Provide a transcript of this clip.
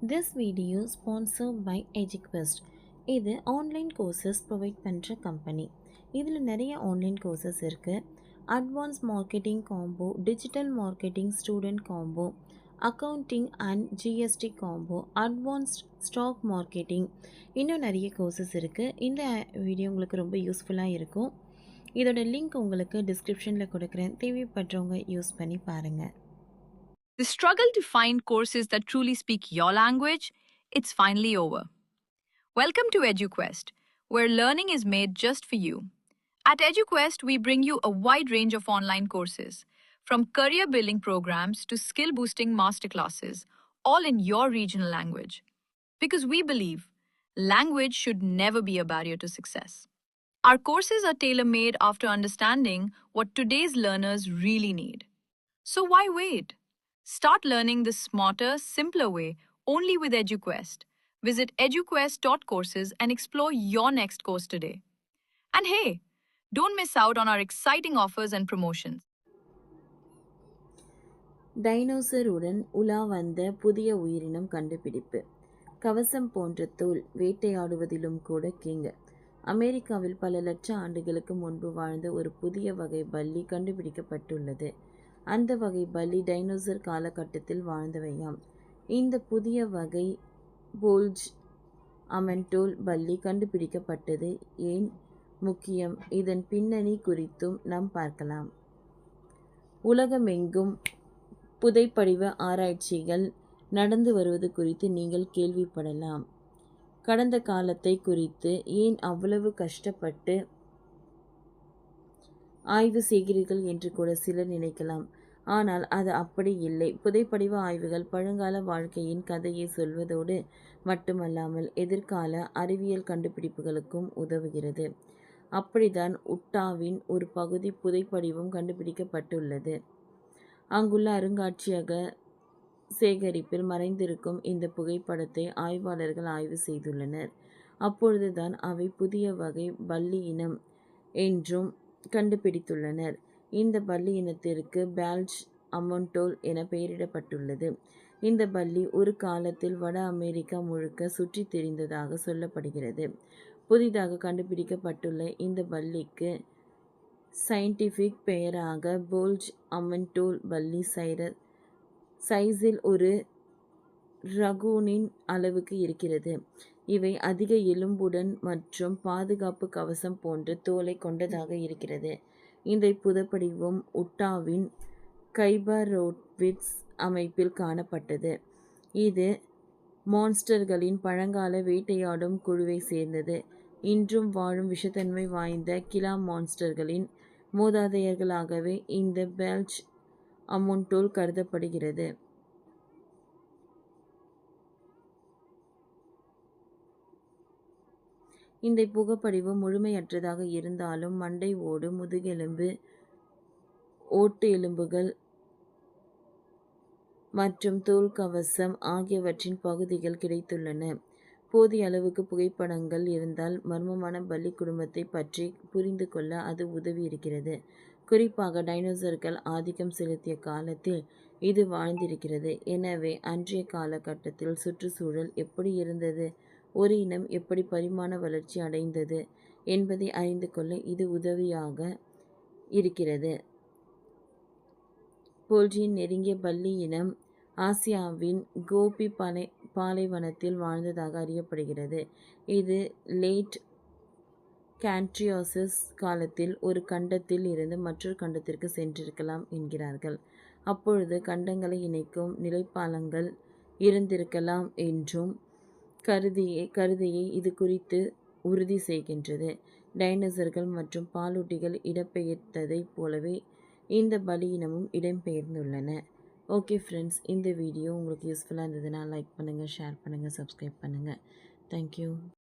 This video sponsored by EduQuest. இது online courses provide பண்ணுற கம்பெனி. இதில் நிறைய ஆன்லைன் கோர்சஸ் இருக்குது. Advance marketing combo, digital marketing student combo, accounting and GST combo, advanced stock marketing, இன்னும் நிறைய கோர்சஸ் இருக்குது. இந்த வீடியோ உங்களுக்கு ரொம்ப யூஸ்ஃபுல்லாக இருக்கும். இதோட லிங்க் உங்களுக்கு டிஸ்கிரிப்ஷனில் கொடுக்குறேன். தேவைப்படுறவங்க யூஸ் பண்ணி பாருங்கள். The struggle to find courses that truly speak your language, it's finally over. Welcome to EduQuest, where learning is made just for you. At EduQuest, we bring you a wide range of online courses, from career building programs to skill boosting masterclasses, all in your regional language. Because we believe language should never be a barrier to success. Our courses are tailor made after understanding what today's learners really need. So why wait? Start learning the smarter, simpler way only with EduQuest. Visit eduquest.courses and explore your next course today. And hey, don't miss out on our exciting offers and promotions. டைனோசருடன் உலா வந்த புதிய உயிரினம் கண்டுபிடிப்பு. கவசம் போன்ற தோல் வேட்டையாடுவதிலும் கூட king. அமெரிக்காவில் பல லட்ச ஆண்டுகளுக்கு முன்பு வாழ்ந்த ஒரு புதிய வகை பல்லி கண்டுபிடிக்கப்பட்டுள்ளது. அந்த வகை பல்லி டைனோசர் காலகட்டத்தில் வாழ்ந்தவையாம். இந்த புதிய வகை போல்ஜ் அமெண்டோல் பல்லி கண்டுபிடிக்கப்பட்டது ஏன் முக்கியம்? இதன் பின்னணி குறித்தும் நாம் பார்க்கலாம். உலகமெங்கும் புதைப்படிவ ஆராய்ச்சிகள் நடந்து வருவது குறித்து நீங்கள் கேள்விப்படலாம். கடந்த காலத்தை குறித்து ஏன் அவ்வளவு கஷ்டப்பட்டு ஆய்வு செய்கிறீர்கள் என்று கூட சிலர் நினைக்கலாம். ஆனால் அது அப்படி இல்லை. புதைப்படிவ ஆய்வுகள் பழங்கால வாழ்க்கையின் கதையை சொல்வதோடு மட்டுமல்லாமல் எதிர்கால அறிவியல் கண்டுபிடிப்புகளுக்கும் உதவுகிறது. அப்படித்தான் உட்டாவின் ஒரு பகுதி புதைப்படிவம் கண்டுபிடிக்கப்பட்டுள்ளது. அங்குள்ள அருங்காட்சியக சேகரிப்பில் மறைந்திருக்கும் இந்த புகைப்படத்தை ஆய்வாளர்கள் ஆய்வு செய்துள்ளனர். அப்பொழுதுதான் அவை புதிய வகை பல்லி இனம் என்றும் கண்டுபிடித்துள்ளனர். இந்த பல்லி இனத்திற்கு பேல்ஜ் அமெண்டோல் என பெயரிடப்பட்டுள்ளது. இந்த பல்லி ஒரு காலத்தில் வட அமெரிக்கா முழுக்க சுற்றித் திரிந்ததாக சொல்லப்படுகிறது. புதிதாக கண்டுபிடிக்கப்பட்டுள்ள இந்த பல்லிக்கு சயின்டிஃபிக் பெயராக போல்ஜ் அமெண்டோல் பல்லி சைஸில் ஒரு ரகூனின் அளவுக்கு இருக்கிறது. இவை அதிக எலும்புடன் மற்றும் பாதுகாப்பு கவசம் போன்ற தோலை கொண்டதாக இருக்கிறது. இந்த புதைப்படிவம் உட்டாவின் கைபரோட்விட்ஸ் அமைப்பில் காணப்பட்டது. இது மான்ஸ்டர்களின் பழங்கால வேட்டையாடும் குழுவை சேர்ந்தது. இன்றும் வாழும் விஷத்தன்மை வாய்ந்த கிலா மான்ஸ்டர்களின் மூதாதையர்களாகவே இந்த பேல்ஜ் அமெண்டோல் கருதப்படுகிறது. இந்த புகைப்படிவம் முழுமையற்றதாக இருந்தாலும் மண்டை ஓடு, முதுகெலும்பு, ஓட்டு எலும்புகள் மற்றும் தோல் கவசம் ஆகியவற்றின் பகுதிகள் கிடைத்துள்ளன. போதிய அளவுக்கு புகைப்படங்கள் இருந்தால் மர்மமான பல்லி குடும்பத்தை பற்றி புரிந்து கொள்ள அது உதவி இருக்கிறது. குறிப்பாக டைனோசர்கள் ஆதிக்கம் செலுத்திய காலத்தில் இது வாழ்ந்திருக்கிறது. எனவே அன்றைய காலகட்டத்தில் சுற்றுச்சூழல் எப்படி இருந்தது, ஒரு இனம் எப்படி பரிமாண வளர்ச்சி அடைந்தது என்பதை அறிந்து கொள்ள இது உதவியாக இருக்கிறது. போல்ஜின் நெருங்கிய பல்லி இனம் ஆசியாவின் கோபி பாலைவனத்தில் வாழ்ந்ததாக அறியப்படுகிறது. இது லேட் கேன்ட்ரியாசிஸ் காலத்தில் ஒரு கண்டத்தில் இருந்து மற்றொரு கண்டத்திற்கு சென்றிருக்கலாம் என்கிறார்கள். அப்பொழுது கண்டங்களை இணைக்கும் நிலைப்பாலங்கள் இருந்திருக்கலாம் என்றும் கருதியை இது குறித்து உறுதி செய்கின்றது. டைனோசர்கள் மற்றும் பாலூட்டிகள் இடம்பெயர்த்ததைப் போலவே இந்த பலி இனமும் இடம்பெயர்ந்துள்ளன. ஓகே ஃப்ரெண்ட்ஸ், இந்த வீடியோ உங்களுக்கு யூஸ்ஃபுல்லாக இருந்ததுன்னா லைக் பண்ணுங்கள், ஷேர் பண்ணுங்கள், சப்ஸ்கிரைப் பண்ணுங்கள். தேங்க்யூ.